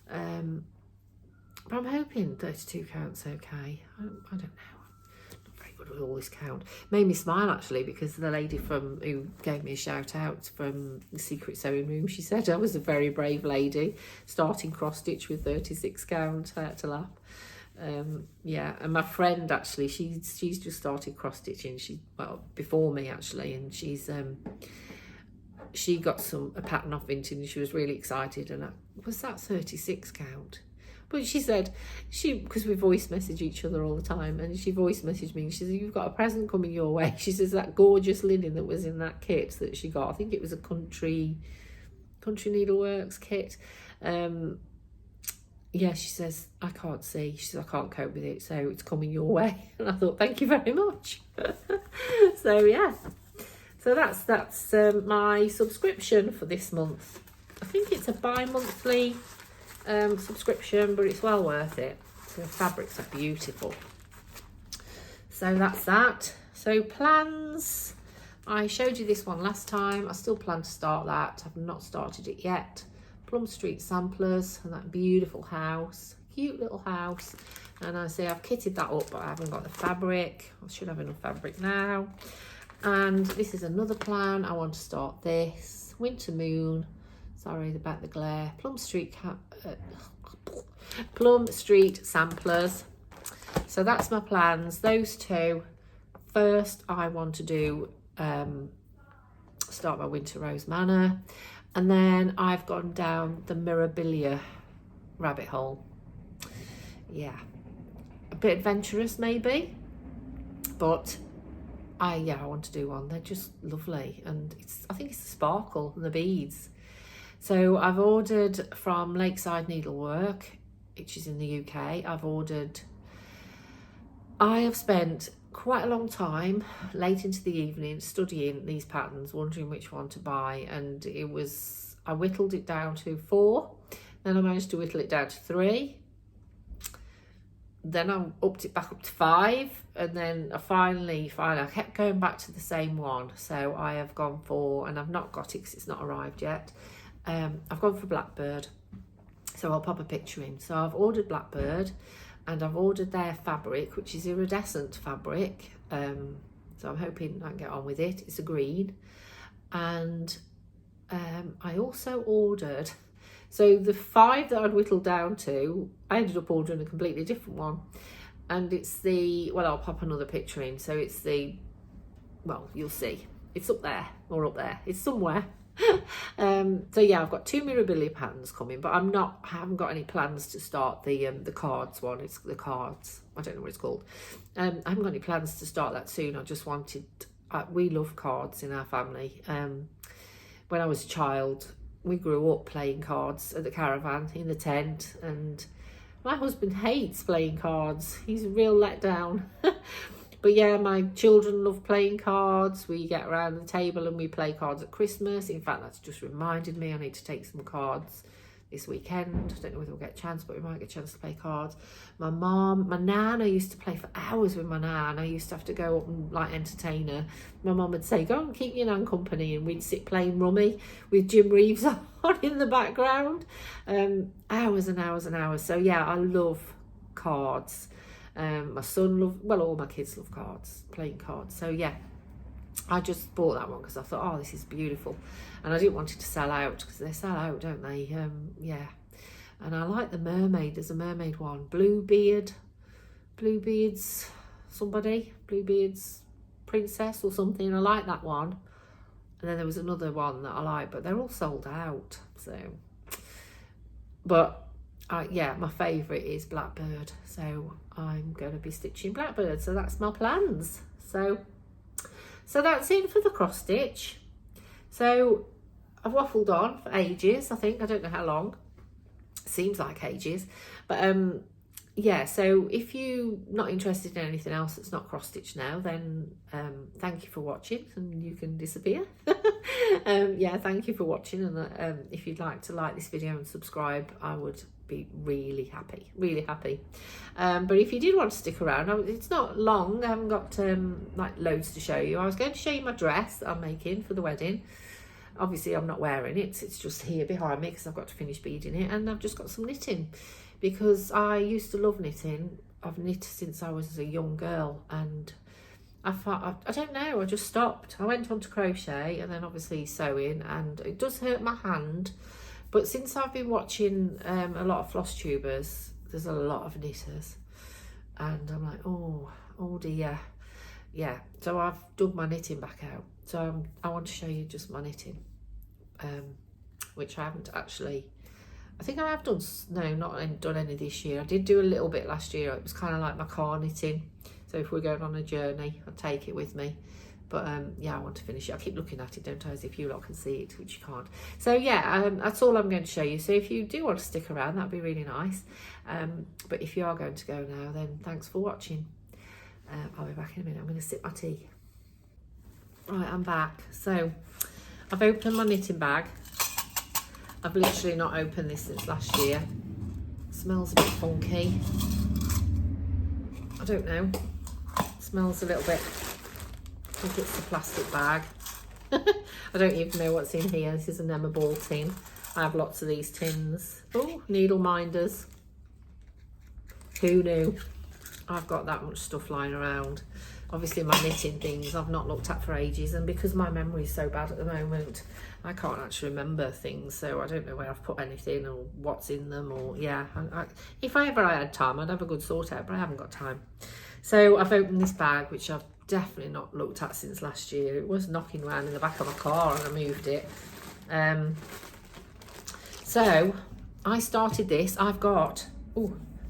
But I'm hoping 32 count's okay. I don't know. With all this count made me smile actually, because the lady who gave me a shout out from the Secret Sewing Room, she said I was a very brave lady starting cross stitch with 36 count. I had to laugh. Yeah, and my friend actually, she's just started cross stitching. Before me actually, and she got a pattern off Vinted and she was really excited, and was that 36 count? But she said, because we voice message each other all the time, and she voice messaged me, and she said, you've got a present coming your way. She says that gorgeous linen that was in that kit that she got, I think it was a Country Needleworks kit. Yeah, she says, I can't see. She says, I can't cope with it, so it's coming your way. And I thought, thank you very much. So yeah, so that's my subscription for this month. I think it's a bi-monthly subscription, but it's well worth it. The fabrics are beautiful. So that's that. So plans, I showed you this one last time. I still plan to start that. I've not started it yet. Plum Street Samplers, and that beautiful house, cute little house. And I say I've kitted that up, but I haven't got the fabric. I should have enough fabric now. And this is another plan. I want to start this Winter Moon. Sorry about the glare. Plum Street Samplers. So that's my plans. Those two. First, I want to do start my Winter Rose Manor, and then I've gone down the Mirabilia rabbit hole. Yeah, a bit adventurous maybe, but I want to do one. They're just lovely, and I think it's the sparkle and the beads. So I've ordered from Lakeside Needlework, which is in the UK. I have spent quite a long time, late into the evening, studying these patterns, wondering which one to buy. And I whittled it down to 4. Then I managed to whittle it down to 3. Then I upped it back up to 5. And then I finally, I kept going back to the same one. So I have gone for, and I've not got it because it's not arrived yet. I've gone for Blackbird, so I'll pop a picture in. So I've ordered Blackbird, and I've ordered their fabric, which is iridescent fabric. So I'm hoping I can get on with it. It's a green. And I also ordered, so the 5 that I'd whittled down to, I ended up ordering a completely different one. And it's I'll pop another picture in. So it's you'll see. It's up there, it's somewhere. So yeah, I've got 2 Mirabilia patterns coming, but I haven't got any plans to start the cards one. It's the cards, I don't know what it's called. I haven't got any plans to start that soon. I just wanted, we love cards in our family. When I was a child, we grew up playing cards at the caravan in the tent, and My husband hates playing cards. He's a real letdown. But yeah, my children love playing cards. We get around the table and we play cards at Christmas. In fact, that's just reminded me I need to take some cards this weekend. I don't know whether we'll get a chance, but we might get a chance to play cards. My mum, my nan, I used to play for hours with my nan. I used to have to go up and like entertain her. My mum would say, go and keep your nan company, and we'd sit playing rummy with Jim Reeves on in the background. Hours and hours and hours. So yeah, I love cards. My son loves, well, all my kids love cards, playing cards. So yeah, I just bought that one because I thought, oh, this is beautiful. And I didn't want it to sell out because they sell out, don't they? Yeah. And I like the mermaid. There's a mermaid one. Bluebeard's somebody. Bluebeard's princess or something. I like that one. And then there was another one that I like, but they're all sold out. So, but yeah, my favourite is Blackbird. So I'm going to be stitching Blackbird. So that's my plans. So that's it for the cross stitch. So I've waffled on for ages, I think. I don't know how long. Seems like ages. But yeah, so if you're not interested in anything else that's not cross stitch now, then thank you for watching, and you can disappear. Yeah, thank you for watching, and if you'd like to like this video and subscribe, I would be really happy. But if you did want to stick around, it's not long. I haven't got like loads to show you. I was going to show you my dress that I'm making for the wedding. Obviously I'm not wearing it, it's just here behind me because I've got to finish beading it, and I've just got some knitting because I used to love knitting. I've knit since I was a young girl, and I don't know, I just stopped. I went on to crochet and then obviously sewing, and it does hurt my hand. But since I've been watching a lot of Floss Tubers, there's a lot of knitters, and I'm like, oh dear. Yeah, so I've dug my knitting back out. So I want to show you just my knitting, which I haven't actually, I think I have done, no, not done any this year. I did do a little bit last year. It was kind of like my car knitting. So if we're going on a journey, I'll take it with me. But yeah, I want to finish it. I keep looking at it, don't I, as if you lot can see it, which you can't. So yeah, that's all I'm going to show you. So if you do want to stick around, that'd be really nice. But if you are going to go now, then thanks for watching. I'll be back in a minute. I'm going to sip my tea. Right, I'm back. So I've opened my knitting bag. I've literally not opened this since last year. It smells a bit funky. I don't know. It smells a little bit, I think it's the plastic bag. I don't even know what's in here. This is an Emma Ball tin. I have lots of these tins. Oh, needle minders. Who knew? I've got that much stuff lying around. Obviously my knitting things I've not looked at for ages, and because my memory is so bad at the moment, I can't actually remember things, so I don't know where I've put anything or what's in them, or yeah, if I ever had time I'd have a good sort out, but I haven't got time. So I've opened this bag, which I've definitely not looked at since last year. It was knocking around in the back of my car and I moved it. So I started this. I've got,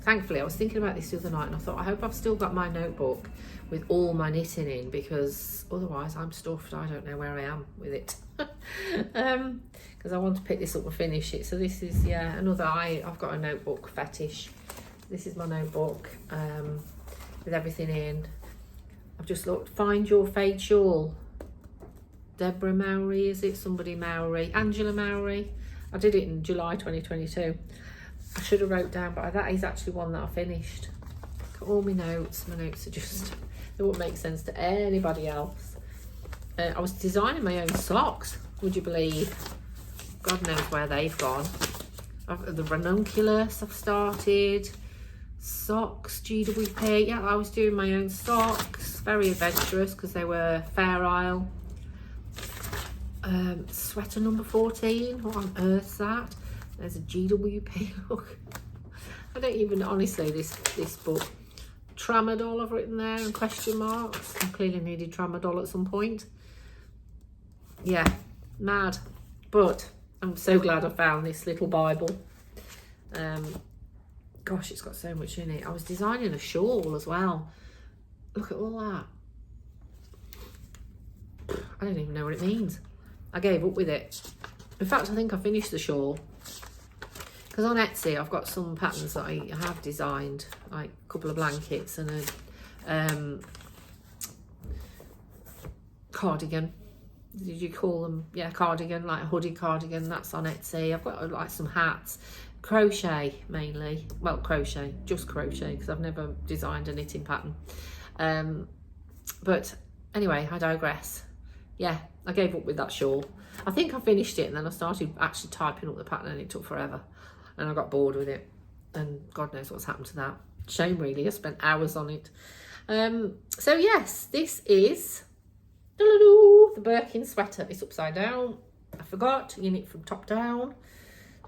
thankfully I was thinking about this the other night, and I thought, I hope I've still got my notebook with all my knitting in, because otherwise I'm stuffed. I don't know where I am with it. Because I want to pick this up and finish it. So this is, yeah, another, I've got a notebook fetish. This is my notebook with everything in. I've just looked, Find Your Fade Shawl. Deborah Mowry, is it? Somebody Mowry. Angela Mowry. I did it in July 2022. I should have wrote down, but that is actually one that I finished. All my notes are just, they won't make sense to anybody else. I was designing my own socks, would you believe? God knows where they've gone. The ranunculus I've started. Socks, GWP. Yeah, I was doing my own socks. Very adventurous because they were Fair Isle. Sweater number 14. What on earth's that? There's a GWP. Look. I don't even, honestly, this book. Tramadol I've written there and question marks. I clearly needed tramadol at some point. Yeah, mad. But I'm so glad I found this little Bible. Gosh, it's got so much in it. I was designing a shawl as well. Look at all that. I don't even know what it means. I gave up with it. In fact, I think I finished the shawl. because on Etsy I've got some patterns that I have designed, like a couple of blankets and a cardigan. Did you call them? Yeah, cardigan, like a hoodie cardigan. That's on Etsy. I've got like some hats, crochet mainly. Well, crochet, just crochet, because I've never designed a knitting pattern. But anyway, I digress. Yeah, I gave up with that shawl. I think I finished it and then I started actually typing up the pattern and it took forever. And I got bored with it. And God knows what's happened to that. Shame really, I spent hours on it. So yes, this is the Birkin sweater. It's upside down. I forgot, you knit from top down,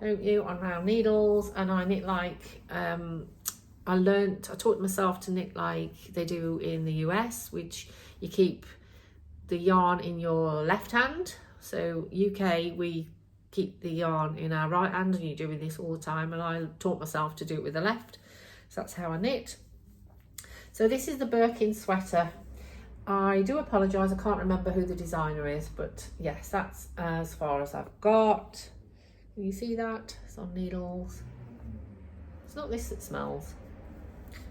don't you, on round needles. And I knit like, I taught myself to knit like they do in the US, which you keep the yarn in your left hand. So UK, we keep the yarn in our right hand, and you're doing this all the time. And I taught myself to do it with the left. So that's how I knit. So this is the Birkin sweater. I do apologise, I can't remember who the designer is, but yes, that's as far as I've got. Can you see that? It's on needles. It's not this that smells.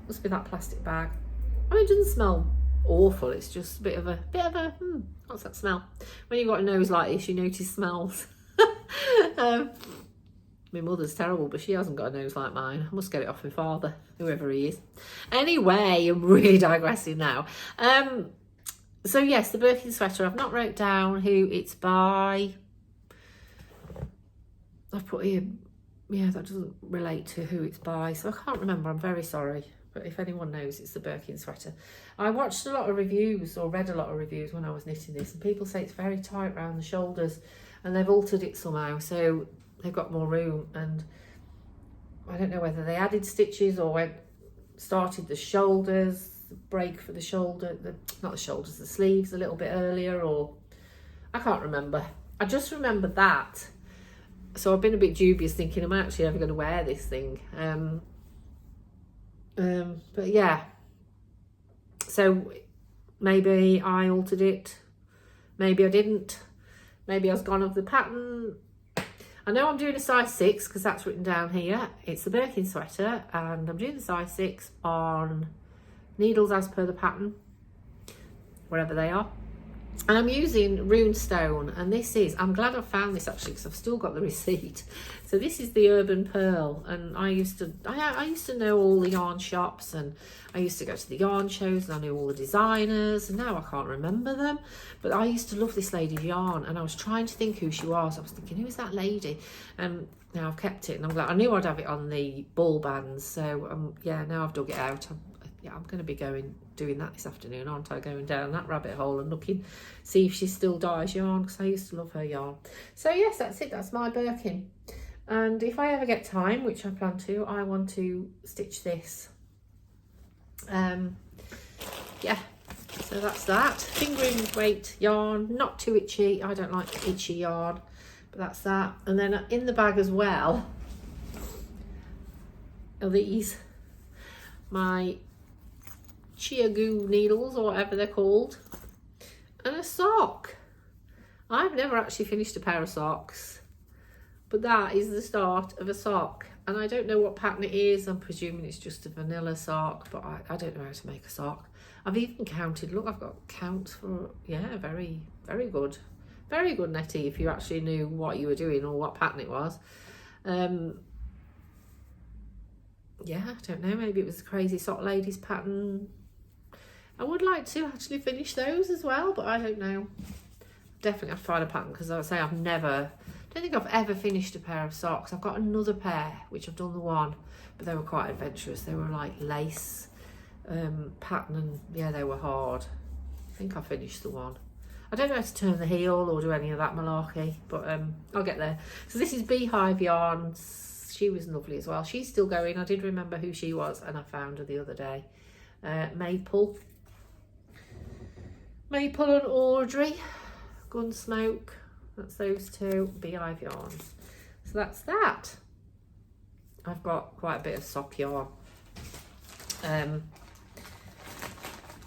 Must be that plastic bag. I mean, it doesn't smell awful, it's just a bit of a what's that smell? When you've got a nose like this, you notice smells. My mother's terrible, but she hasn't got a nose like mine. I must get it off my father, whoever he is. Anyway, I'm really digressing now. So yes, the Birkin sweater, I've not wrote down who it's by. I've put here, yeah, that doesn't relate to who it's by, so I can't remember, I'm very sorry. But if anyone knows, it's the Birkin sweater. I watched a lot of reviews, or read a lot of reviews when I was knitting this, and people say it's very tight around the shoulders, and they've altered it somehow, so they've got more room. And I don't know whether they added stitches or started the shoulders, the break for the shoulder, not the shoulders, the sleeves a little bit earlier, or I can't remember. I just remember that. So I've been a bit dubious, thinking, am I actually ever going to wear this thing? But yeah, so maybe I altered it, maybe I didn't, maybe I was gone off the pattern. I know I'm doing a size 6 because that's written down here. It's the Birkin sweater, and I'm doing the size 6 on needles as per the pattern, wherever they are. And I'm using Runestone, and this is, I'm glad I found this actually because I've still got the receipt. So this is the Urban Pearl, and I used to know all the yarn shops, and I used to go to the yarn shows, and I knew all the designers, and now I can't remember them. But I used to love this lady's yarn, and I was trying to think who she was. I was thinking, who is that lady? And now I've kept it, and I'm glad. I knew I'd have it on the ball bands, so yeah, now I've dug it out. I'm going to be doing that this afternoon, aren't I? Going down that rabbit hole and looking, see if she still dyes yarn, because I used to love her yarn. So yes, that's it. That's my Birkin. And if I ever get time, which I plan to, I want to stitch this. Yeah, so that's that. Fingering weight yarn, not too itchy. I don't like itchy yarn, but that's that. And then in the bag as well are these, my Chiagoo needles, or whatever they're called, and a sock. I've never actually finished a pair of socks, but that is the start of a sock, and I don't know what pattern it is. I'm presuming it's just a vanilla sock, but I don't know how to make a sock. I've even counted. Look, I've got counts for, yeah, very good Nettie, if you actually knew what you were doing or what pattern it was. Yeah, I don't know, maybe it was the Crazy Sock Ladies pattern. I would like to actually finish those as well, but I don't know. Definitely have to find a pattern, because I say I don't think I've ever finished a pair of socks. I've got another pair, which I've done the one, but they were quite adventurous. They were like lace pattern, and yeah, they were hard. I think I finished the one. I don't know how to turn the heel or do any of that malarkey, but I'll get there. So this is Beehive Yarns. She was lovely as well. She's still going. I did remember who she was, and I found her the other day. Maple and Audrey. Gunsmoke. That's those two. Beehive Yarns. So that's that. I've got quite a bit of sock yarn.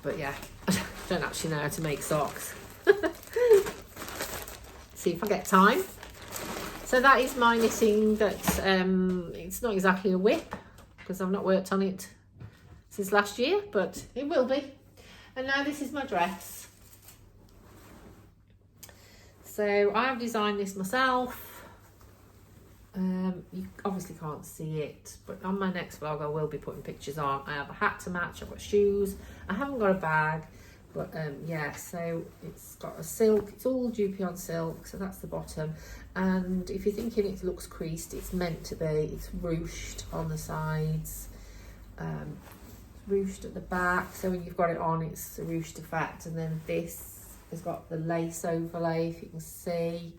But yeah, I don't actually know how to make socks. See if I get time. So So that is my knitting. That it's not exactly a whip because I've not worked on it since last year, but it will be. And now this is my dress. So I've designed this myself. You obviously can't see it, but on my next vlog I will be putting pictures on. I have a hat to match, I've got shoes, I haven't got a bag, but yeah, so it's got a silk, it's all Dupion silk, so that's the bottom. And if you're thinking it looks creased, it's meant to be. It's ruched on the sides, ruched at the back, so when you've got it on it's a ruched effect. And then this has got the lace overlay, if you can see,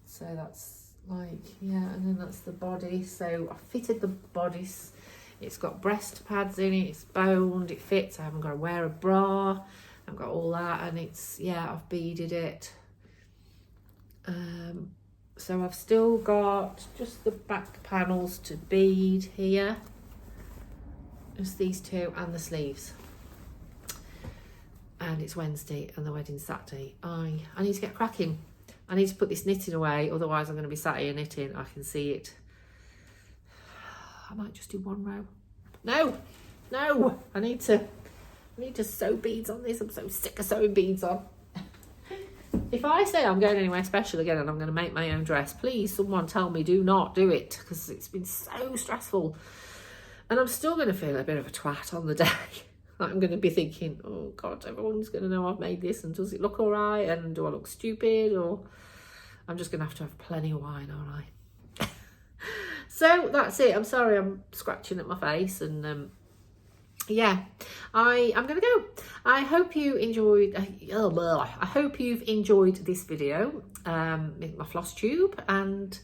so that's like, yeah, and then that's the body. So I fitted the bodice, it's got breast pads in it, it's boned, it fits. I haven't got to wear a bra, I've got all that, and it's, yeah, I've beaded it. So I've still got just the back panels to bead here, just these two, and the sleeves. And it's Wednesday and the wedding's Saturday. I need to get cracking. I need to put this knitting away, otherwise I'm going to be sat here knitting. I can see it. I might just do one row. No, I need to sew beads on this. I'm so sick of sewing beads on. If I say I'm going anywhere special again and I'm going to make my own dress, please someone tell me do not do it, because it's been so stressful. And I'm still going to feel a bit of a twat on the day. I'm going to be thinking, oh God, everyone's going to know I've made this, and does it look all right? And do I look stupid? Or I'm just going to have plenty of wine, aren't I? So that's it. I'm sorry I'm scratching at my face. And yeah, I'm going to go. I hope you enjoyed, I hope you've enjoyed this video, with my floss tube. And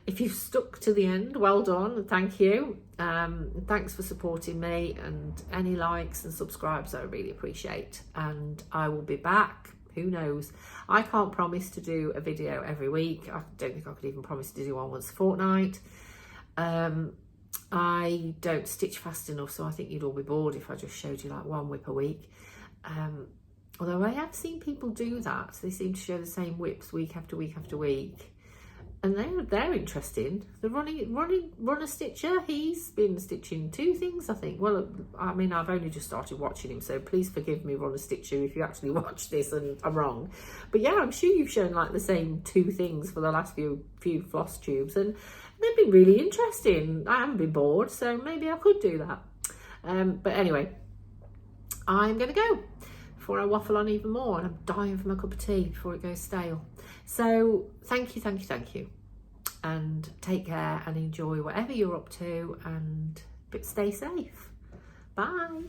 if you've stuck to the end, well done, thank you. Thanks for supporting me, and any likes and subscribes I really appreciate. And I will be back, who knows. I can't promise to do a video every week. I don't think I could even promise to do one once a fortnight. I don't stitch fast enough, so I think you'd all be bored if I just showed you like one whip a week. Although I have seen people do that. They seem to show the same whips week after week after week. And they're interesting. The runner stitcher, he's been stitching 2 things, I think. Well, I mean, I've only just started watching him, so please forgive me, runner stitcher, if you actually watch this and I'm wrong. But yeah, I'm sure you've shown like the same 2 things for the last few floss tubes, and they've been really interesting. I haven't been bored, so maybe I could do that. But anyway, I'm gonna go before I waffle on even more, and I'm dying for my cup of tea before it goes stale. So thank you, and take care and enjoy whatever you're up to, but stay safe. Bye.